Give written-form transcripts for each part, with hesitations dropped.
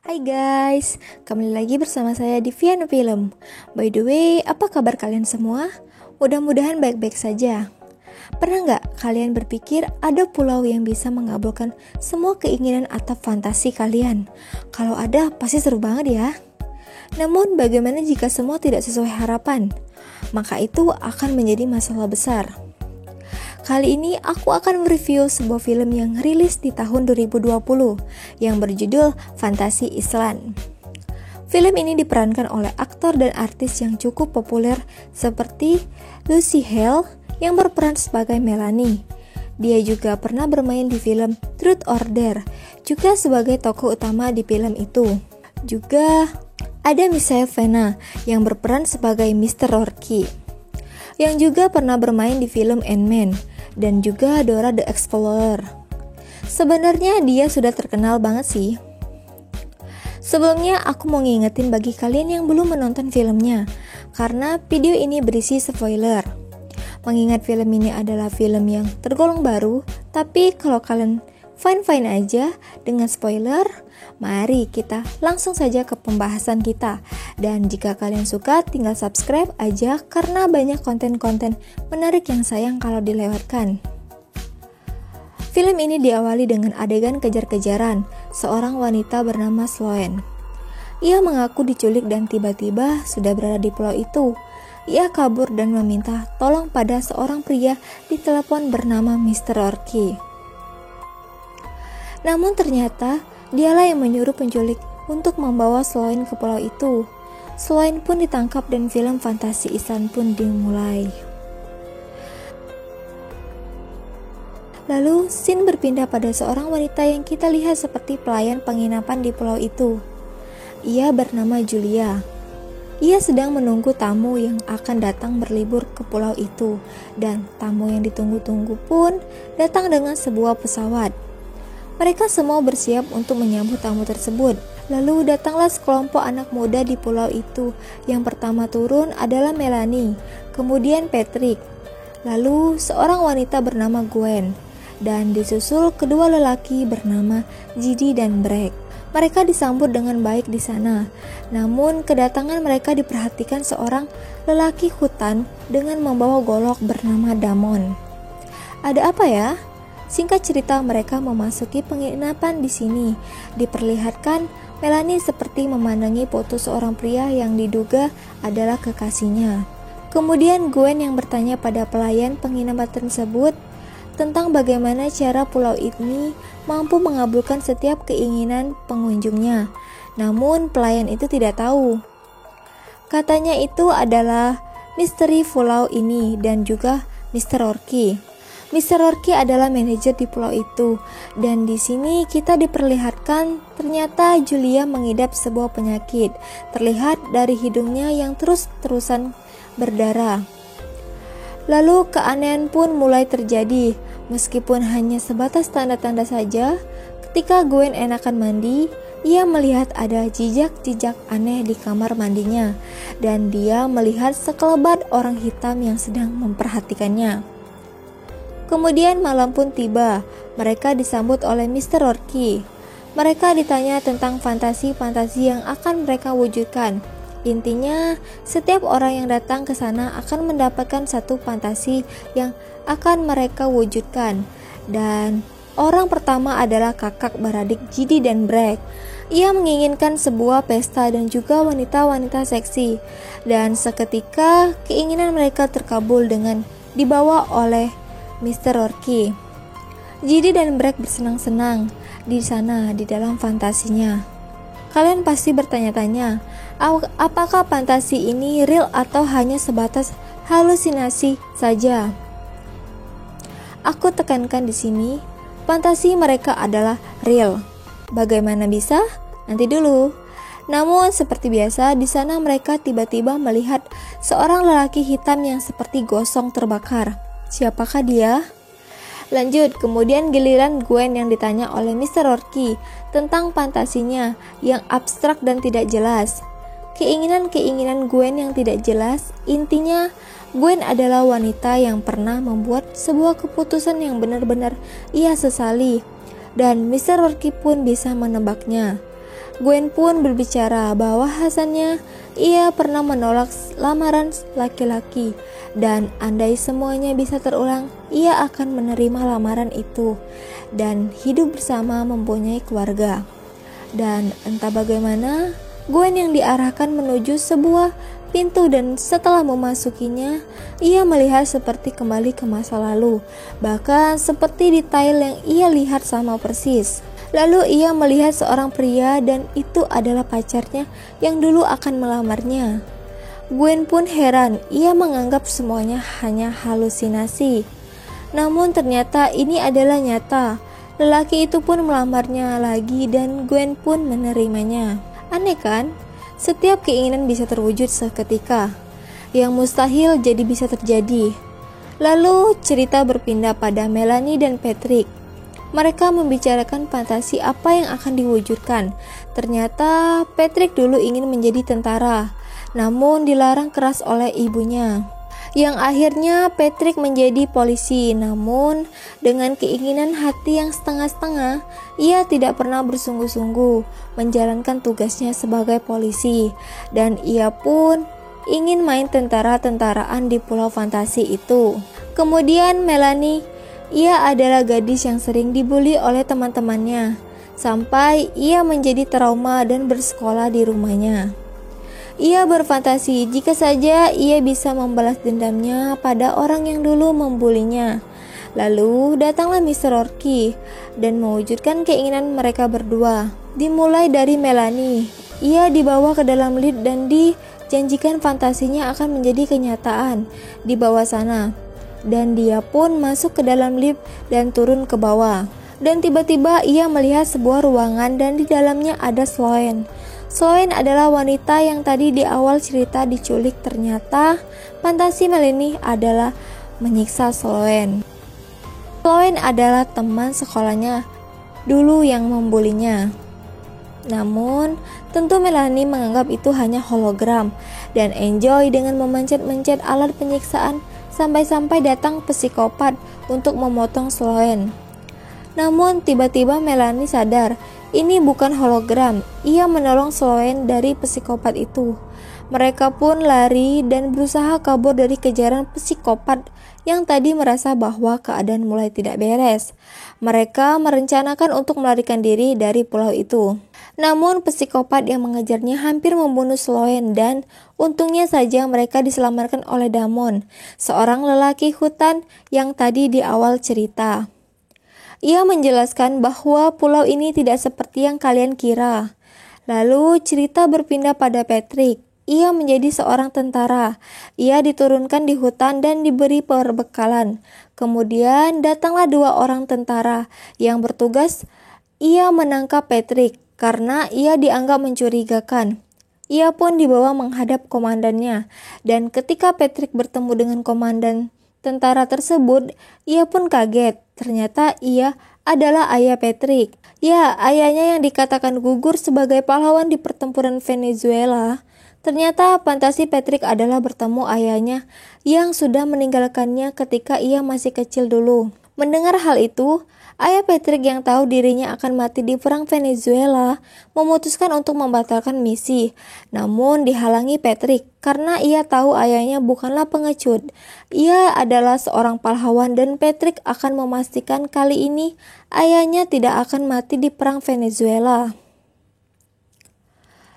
Hai guys, kembali lagi bersama saya di Viana Film. By the way, apa kabar kalian semua? Mudah-mudahan baik-baik saja. Pernah nggak kalian berpikir ada pulau yang bisa mengabulkan semua keinginan atau fantasi kalian? Kalau ada, pasti seru banget ya. Namun, bagaimana jika semua tidak sesuai harapan? Maka itu akan menjadi masalah besar. Kali ini aku akan mereview sebuah film yang rilis di tahun 2020 yang berjudul Fantasi Island. Film ini diperankan oleh aktor dan artis yang cukup populer seperti Lucy Hale yang berperan sebagai Melanie. Dia juga pernah bermain di film Truth or Dare, juga sebagai tokoh utama di film itu. Juga ada Michael Pena yang berperan sebagai Mr. Rourke, yang juga pernah bermain di film Ant-Man, dan juga Dora the Explorer. Sebenarnya dia sudah terkenal banget sih. Sebelumnya aku mau ngingetin bagi kalian yang belum menonton filmnya, karena video ini berisi spoiler. Mengingat film ini adalah film yang tergolong baru, tapi kalau kalian fine-fine aja dengan spoiler, mari kita langsung saja ke pembahasan kita. Dan jika kalian suka, tinggal subscribe aja karena banyak konten-konten menarik yang sayang kalau dilewatkan. Film ini diawali dengan adegan kejar-kejaran seorang wanita bernama Sloane. Ia mengaku diculik dan tiba-tiba sudah berada di pulau itu. Ia kabur dan meminta tolong pada seorang pria di telepon bernama Mr. Rourke. Namun ternyata dialah yang menyuruh penculik untuk membawa Sloane ke pulau itu. Sloane pun ditangkap dan film Fantasi Island pun dimulai. Lalu scene berpindah pada seorang wanita yang kita lihat seperti pelayan penginapan di pulau itu. Ia bernama Julia. Ia sedang menunggu tamu yang akan datang berlibur ke pulau itu, dan tamu yang ditunggu-tunggu pun datang dengan sebuah pesawat. Mereka semua bersiap untuk menyambut tamu tersebut. Lalu datanglah sekelompok anak muda di pulau itu. Yang pertama turun adalah Melanie, kemudian Patrick, lalu seorang wanita bernama Gwen, dan disusul kedua lelaki bernama Gigi dan Brek. Mereka disambut dengan baik di sana. Namun kedatangan mereka diperhatikan seorang lelaki hutan dengan membawa golok bernama Damon. Ada apa ya? Singkat cerita, mereka memasuki penginapan di sini. Diperlihatkan Melanie seperti memandangi foto seorang pria yang diduga adalah kekasihnya. Kemudian Gwen yang bertanya pada pelayan penginapan tersebut tentang bagaimana cara pulau ini mampu mengabulkan setiap keinginan pengunjungnya. Namun pelayan itu tidak tahu. Katanya itu adalah misteri pulau ini dan juga Mr. Rourke. Mr. Rourke adalah manajer di pulau itu, dan di sini kita diperlihatkan ternyata Julia mengidap sebuah penyakit. Terlihat dari hidungnya yang terus-terusan berdarah. Lalu keanehan pun mulai terjadi, meskipun hanya sebatas tanda-tanda saja. Ketika Gwen enakan mandi, ia melihat ada jejak-jejak aneh di kamar mandinya, dan dia melihat sekelebat orang hitam yang sedang memperhatikannya. Kemudian malam pun tiba. Mereka disambut oleh Mr. Rourke. Mereka ditanya tentang fantasi-fantasi yang akan mereka wujudkan. Intinya, setiap orang yang datang ke sana akan mendapatkan satu fantasi yang akan mereka wujudkan. Dan orang pertama adalah kakak beradik Gigi dan Brek. Ia menginginkan sebuah pesta dan juga wanita-wanita seksi. Dan seketika keinginan mereka terkabul dengan dibawa oleh Mr. Rourke. Gigi dan Brek bersenang-senang di sana di dalam fantasinya. Kalian pasti bertanya-tanya, apakah fantasi ini real atau hanya sebatas halusinasi saja? Aku tekankan di sini, fantasi mereka adalah real. Bagaimana bisa? Nanti dulu. Namun seperti biasa, di sana mereka tiba-tiba melihat seorang lelaki hitam yang seperti gosong terbakar. Siapakah dia? Lanjut, kemudian giliran Gwen yang ditanya oleh Mr. Rourke tentang fantasinya yang abstrak dan tidak jelas. Keinginan-keinginan Gwen yang tidak jelas, intinya Gwen adalah wanita yang pernah membuat sebuah keputusan yang benar-benar ia sesali, dan Mr. Rourke pun bisa menebaknya. Gwen pun berbicara bahwasannya ia pernah menolak lamaran laki-laki dan andai semuanya bisa terulang, ia akan menerima lamaran itu dan hidup bersama mempunyai keluarga. Dan entah bagaimana, Gwen yang diarahkan menuju sebuah pintu dan setelah memasukinya, ia melihat seperti kembali ke masa lalu, bahkan seperti detail yang ia lihat sama persis. Lalu ia melihat seorang pria dan itu adalah pacarnya yang dulu akan melamarnya. Gwen pun heran, ia menganggap semuanya hanya halusinasi. Namun ternyata ini adalah nyata. Lelaki itu pun melamarnya lagi dan Gwen pun menerimanya. Aneh kan? Setiap keinginan bisa terwujud seketika. Yang mustahil jadi bisa terjadi. Lalu cerita berpindah pada Melanie dan Patrick. Mereka membicarakan fantasi apa yang akan diwujudkan. Ternyata Patrick dulu ingin menjadi tentara, namun dilarang keras oleh ibunya. Yang akhirnya Patrick menjadi polisi, namun dengan keinginan hati yang setengah-setengah, ia tidak pernah bersungguh-sungguh menjalankan tugasnya sebagai polisi, dan ia pun ingin main tentara-tentaraan di pulau fantasi itu. Kemudian Melanie, ia adalah gadis yang sering dibully oleh teman-temannya, sampai ia menjadi trauma dan bersekolah di rumahnya. Ia berfantasi jika saja ia bisa membalas dendamnya pada orang yang dulu membulinya. Lalu datanglah Mr. Orky dan mewujudkan keinginan mereka berdua. Dimulai dari Melanie, ia dibawa ke dalam lift dan dijanjikan fantasinya akan menjadi kenyataan di bawah sana. Dan dia pun masuk ke dalam lift dan turun ke bawah. Dan tiba-tiba ia melihat sebuah ruangan dan di dalamnya ada Sloane. Sloane adalah wanita yang tadi di awal cerita diculik. Ternyata fantasi Melanie adalah menyiksa Sloane. Sloane adalah teman sekolahnya dulu yang membulinya. Namun tentu Melanie menganggap itu hanya hologram dan enjoy dengan memencet-mencet alat penyiksaan sampai-sampai datang psikopat untuk memotong Sloane. Namun tiba-tiba Melanie sadar ini bukan hologram. Ia menolong Sloane dari psikopat itu. Mereka pun lari dan berusaha kabur dari kejaran psikopat yang tadi merasa bahwa keadaan mulai tidak beres. Mereka merencanakan untuk melarikan diri dari pulau itu. Namun psikopat yang mengejarnya hampir membunuh Sloane dan untungnya saja mereka diselamatkan oleh Damon, seorang lelaki hutan yang tadi di awal cerita. Ia menjelaskan bahwa pulau ini tidak seperti yang kalian kira. Lalu cerita berpindah pada Patrick. Ia menjadi seorang tentara. Ia diturunkan di hutan dan diberi perbekalan. Kemudian datanglah 2 orang tentara yang bertugas. Ia menangkap Patrick karena ia dianggap mencurigakan. Ia pun dibawa menghadap komandannya. Dan ketika Patrick bertemu dengan komandan tentara tersebut, ia pun kaget. Ternyata ia adalah ayah Patrick. Ya, ayahnya yang dikatakan gugur sebagai pahlawan di pertempuran Venezuela. Ternyata fantasi Patrick adalah bertemu ayahnya yang sudah meninggalkannya ketika ia masih kecil dulu. Mendengar hal itu, ayah Patrick yang tahu dirinya akan mati di perang Venezuela memutuskan untuk membatalkan misi. Namun dihalangi Patrick karena ia tahu ayahnya bukanlah pengecut. Ia adalah seorang pahlawan dan Patrick akan memastikan kali ini ayahnya tidak akan mati di perang Venezuela.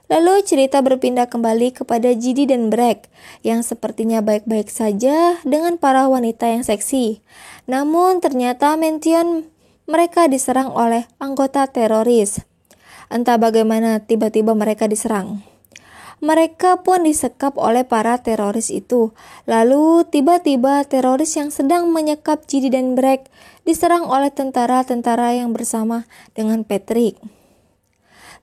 Lalu cerita berpindah kembali kepada Gidi dan Bragg yang sepertinya baik-baik saja dengan para wanita yang seksi. Namun ternyata mention mereka diserang oleh anggota teroris. Entah bagaimana tiba-tiba mereka diserang. Mereka pun disekap oleh para teroris itu. Lalu tiba-tiba teroris yang sedang menyekap Gidi dan Bragg diserang oleh tentara-tentara yang bersama dengan Patrick.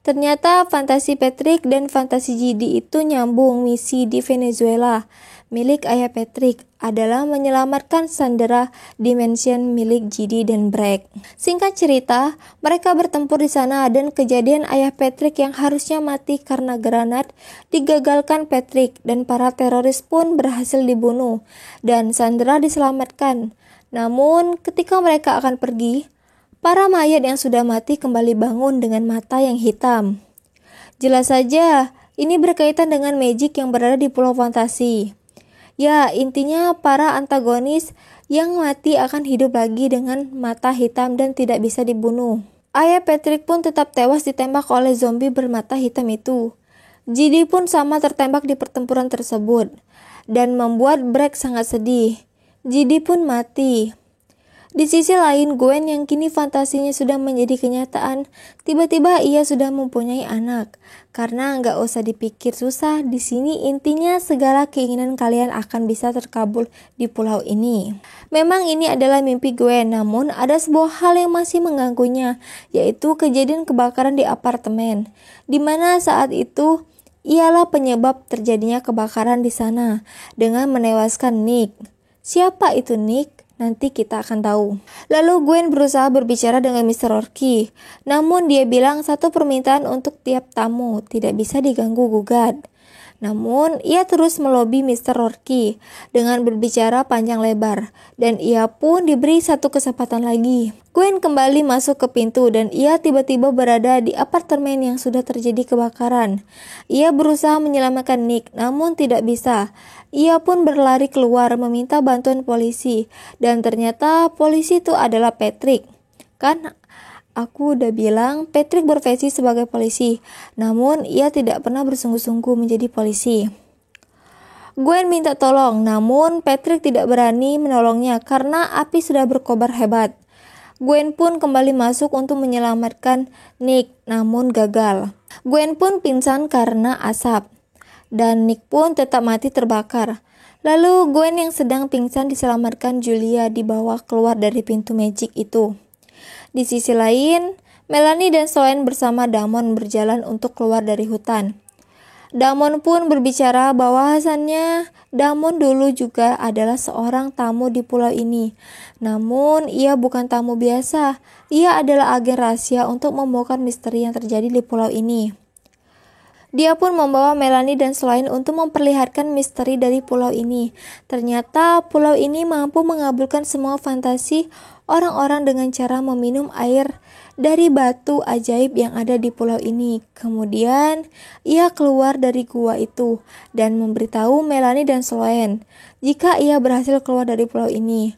Ternyata fantasi Patrick dan fantasi Gidi itu nyambung. Misi di Venezuela milik ayah Patrick adalah menyelamatkan Sandera Dimension milik Gidi dan Bragg. Singkat cerita, mereka bertempur di sana dan kejadian ayah Patrick yang harusnya mati karena granat digagalkan Patrick dan para teroris pun berhasil dibunuh dan Sandera diselamatkan. Namun ketika mereka akan pergi, para mayat yang sudah mati kembali bangun dengan mata yang hitam. Jelas saja, ini berkaitan dengan magic yang berada di pulau fantasi. Ya, intinya para antagonis yang mati akan hidup lagi dengan mata hitam dan tidak bisa dibunuh. Ayah Patrick pun tetap tewas ditembak oleh zombie bermata hitam itu. JD pun sama tertembak di pertempuran tersebut dan membuat Bragg sangat sedih. JD pun mati. Di sisi lain, Gwen yang kini fantasinya sudah menjadi kenyataan, tiba-tiba ia sudah mempunyai anak. Karena nggak usah dipikir susah, di sini intinya segala keinginan kalian akan bisa terkabul di pulau ini. Memang ini adalah mimpi Gwen, namun ada sebuah hal yang masih mengganggunya, yaitu kejadian kebakaran di apartemen, di mana saat itu ialah penyebab terjadinya kebakaran di sana dengan menewaskan Nick. Siapa itu Nick? Nanti kita akan tahu. Lalu Gwen berusaha berbicara dengan Mr. Orki. Namun dia bilang satu permintaan untuk tiap tamu tidak bisa diganggu gugat. Namun ia terus melobi Mr. Orki dengan berbicara panjang lebar. Dan ia pun diberi satu kesempatan lagi. Gwen kembali masuk ke pintu dan ia tiba-tiba berada di apartemen yang sudah terjadi kebakaran. Ia berusaha menyelamatkan Nick namun tidak bisa. Ia pun berlari keluar meminta bantuan polisi dan ternyata polisi itu adalah Patrick. Kan aku udah bilang Patrick berprofesi sebagai polisi, namun ia tidak pernah bersungguh-sungguh menjadi polisi. Gwen minta tolong, namun Patrick tidak berani menolongnya karena api sudah berkobar hebat. Gwen pun kembali masuk untuk menyelamatkan Nick, namun gagal. Gwen pun pingsan karena asap. Dan Nick pun tetap mati terbakar. Lalu Gwen yang sedang pingsan diselamatkan Julia dibawa keluar dari pintu magic itu. Di sisi lain, Melanie dan Sloane bersama Damon berjalan untuk keluar dari hutan. Damon pun berbicara bahwasannya Damon dulu juga adalah seorang tamu di pulau ini. Namun ia bukan tamu biasa, ia adalah agen rahasia untuk membongkar misteri yang terjadi di pulau ini. Dia pun membawa Melanie dan Sloane untuk memperlihatkan misteri dari pulau ini. Ternyata pulau ini mampu mengabulkan semua fantasi orang-orang dengan cara meminum air dari batu ajaib yang ada di pulau ini. Kemudian ia keluar dari gua itu dan memberitahu Melanie dan Sloane jika ia berhasil keluar dari pulau ini.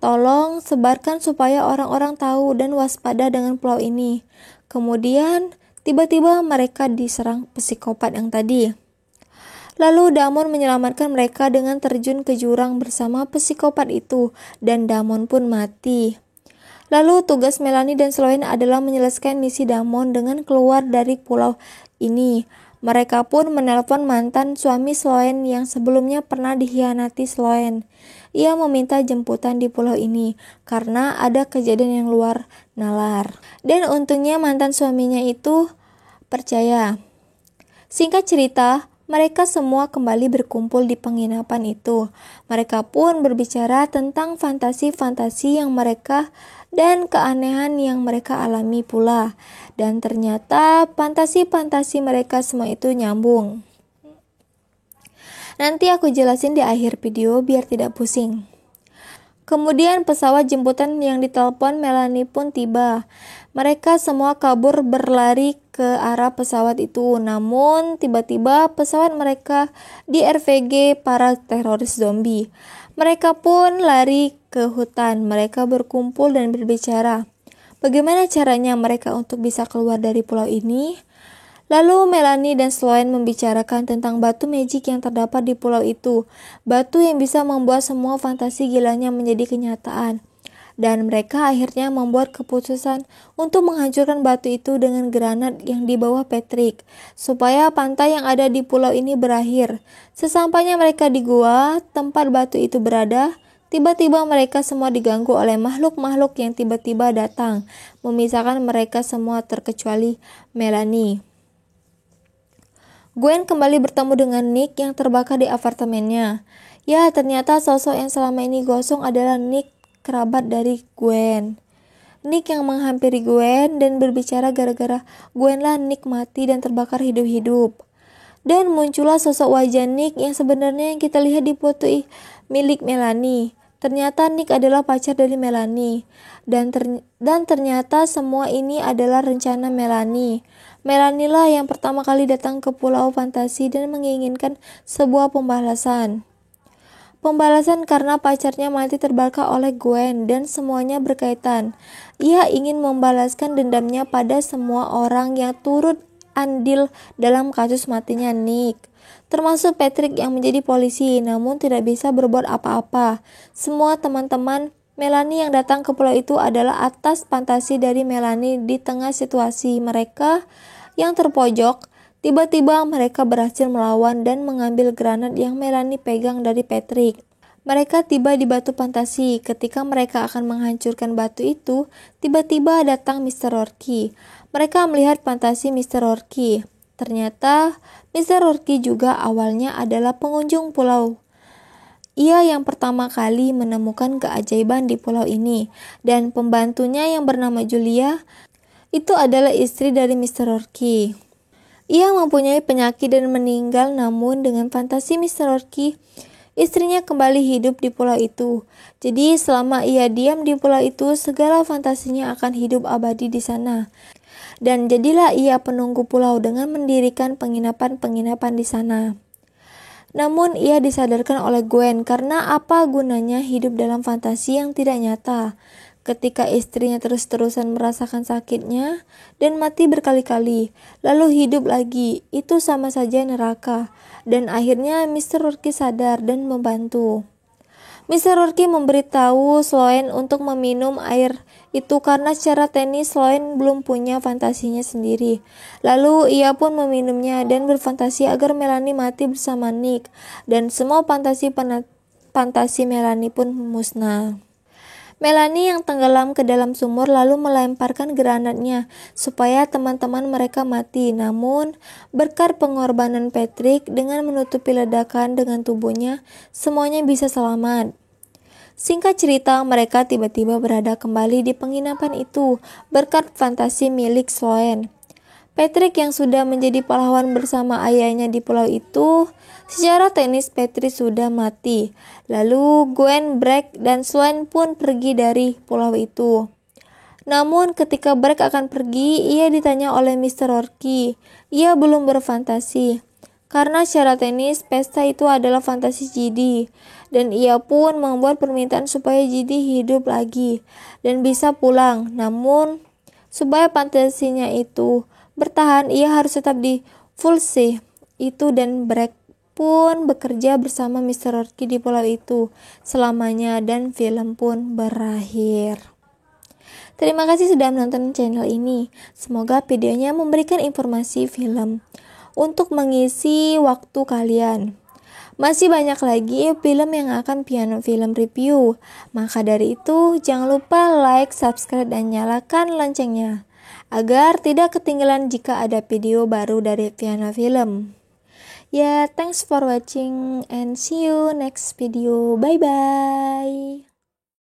Tolong sebarkan supaya orang-orang tahu dan waspada dengan pulau ini. Kemudian tiba-tiba mereka diserang psikopat yang tadi. Lalu Damon menyelamatkan mereka dengan terjun ke jurang bersama psikopat itu dan Damon pun mati. Lalu tugas Melanie dan Sloane adalah menyelesaikan misi Damon dengan keluar dari pulau ini. Mereka pun menelpon mantan suami Sloane yang sebelumnya pernah dikhianati Sloane. Ia meminta jemputan di pulau ini karena ada kejadian yang luar nalar. Dan untungnya mantan suaminya itu percaya. Singkat cerita, mereka semua kembali berkumpul di penginapan itu. Mereka pun berbicara tentang fantasi-fantasi yang mereka dan keanehan yang mereka alami pula. Dan ternyata fantasi-fantasi mereka semua itu nyambung. Nanti aku jelasin di akhir video biar tidak pusing. Kemudian pesawat jemputan yang ditelepon Melanie pun tiba. Mereka semua kabur berlari ke arah pesawat itu. Namun tiba-tiba pesawat mereka di RVG para teroris zombie. Mereka pun lari ke hutan. Mereka berkumpul dan berbicara. Bagaimana caranya mereka untuk bisa keluar dari pulau ini? Lalu Melanie dan Sloane membicarakan tentang batu magic yang terdapat di pulau itu. Batu yang bisa membuat semua fantasi gilanya menjadi kenyataan. Dan mereka akhirnya membuat keputusan untuk menghancurkan batu itu dengan granat yang dibawa Patrick. Supaya pantai yang ada di pulau ini berakhir. Sesampainya mereka di gua, tempat batu itu berada, tiba-tiba mereka semua diganggu oleh makhluk-makhluk yang tiba-tiba datang. Memisahkan mereka semua terkecuali Melanie. Gwen kembali bertemu dengan Nick yang terbakar di apartemennya. Ya, ternyata sosok yang selama ini gosong adalah Nick, kerabat dari Gwen. Nick yang menghampiri Gwen dan berbicara gara-gara Gwen lah Nick mati dan terbakar hidup-hidup. Dan muncullah sosok wajah Nick yang sebenarnya yang kita lihat di foto milik Melanie. Ternyata Nick adalah pacar dari Melanie. Dan ternyata semua ini adalah rencana Melanie. Melanie lah yang pertama kali datang ke Pulau Fantasi dan menginginkan sebuah pembalasan. Pembalasan karena pacarnya mati terbakar oleh Gwen dan semuanya berkaitan. Ia ingin membalaskan dendamnya pada semua orang yang turut andil dalam kasus matinya Nick, termasuk Patrick yang menjadi polisi namun tidak bisa berbuat apa-apa. Semua teman-teman Melanie yang datang ke pulau itu adalah atas fantasi dari Melanie. Di tengah situasi mereka yang terpojok, tiba-tiba mereka berhasil melawan dan mengambil granat yang Melanie pegang dari Patrick. Mereka tiba di batu fantasi. Ketika mereka akan menghancurkan batu itu, tiba-tiba datang Mr. Rourke. Mereka melihat fantasi Mr. Rourke. Ternyata Mr. Rourke juga awalnya adalah pengunjung pulau. Ia yang pertama kali menemukan keajaiban di pulau ini, dan pembantunya yang bernama Julia itu adalah istri dari Mr. Rourke. Ia mempunyai penyakit dan meninggal, namun dengan fantasi Mr. Rourke, istrinya kembali hidup di pulau itu. Jadi selama ia diam di pulau itu, segala fantasinya akan hidup abadi di sana. Dan jadilah ia penunggu pulau dengan mendirikan penginapan-penginapan di sana. Namun ia disadarkan oleh Gwen karena apa gunanya hidup dalam fantasi yang tidak nyata. Ketika istrinya terus-terusan merasakan sakitnya dan mati berkali-kali, lalu hidup lagi, itu sama saja neraka. Dan akhirnya Mr. Rourke sadar dan membantu. Mr. Rourke memberitahu Sloane untuk meminum air itu karena secara teknis Sloane belum punya fantasinya sendiri. Lalu ia pun meminumnya dan berfantasi agar Melanie mati bersama Nick, dan semua fantasi Melanie pun musnah. Melanie yang tenggelam ke dalam sumur lalu melemparkan granatnya supaya teman-teman mereka mati. Namun, berkat pengorbanan Patrick dengan menutupi ledakan dengan tubuhnya, semuanya bisa selamat. Singkat cerita, mereka tiba-tiba berada kembali di penginapan itu berkat fantasi milik Sloane. Patrick yang sudah menjadi pahlawan bersama ayahnya di pulau itu, secara teknis Patrick sudah mati. Lalu Gwen, Bragg, dan Sloane pun pergi dari pulau itu. Namun ketika Bragg akan pergi, ia ditanya oleh Mr. Rourke. Ia belum berfantasi. Karena secara teknis pesta itu adalah fantasi Gidi, dan ia pun membuat permintaan supaya Gidi hidup lagi dan bisa pulang. Namun supaya fantasinya itu bertahan, ia harus tetap di Fulse itu, dan Bragg pun bekerja bersama Mr. Rourke di pulau itu selamanya, dan film pun berakhir. Terima kasih sudah menonton channel ini. Semoga videonya memberikan informasi film untuk mengisi waktu kalian. Masih banyak lagi film yang akan Piano Film review. Maka dari itu, jangan lupa like, subscribe, dan nyalakan loncengnya agar tidak ketinggalan jika ada video baru dari Piano Film. Ya, thanks for watching and see you next video. Bye bye.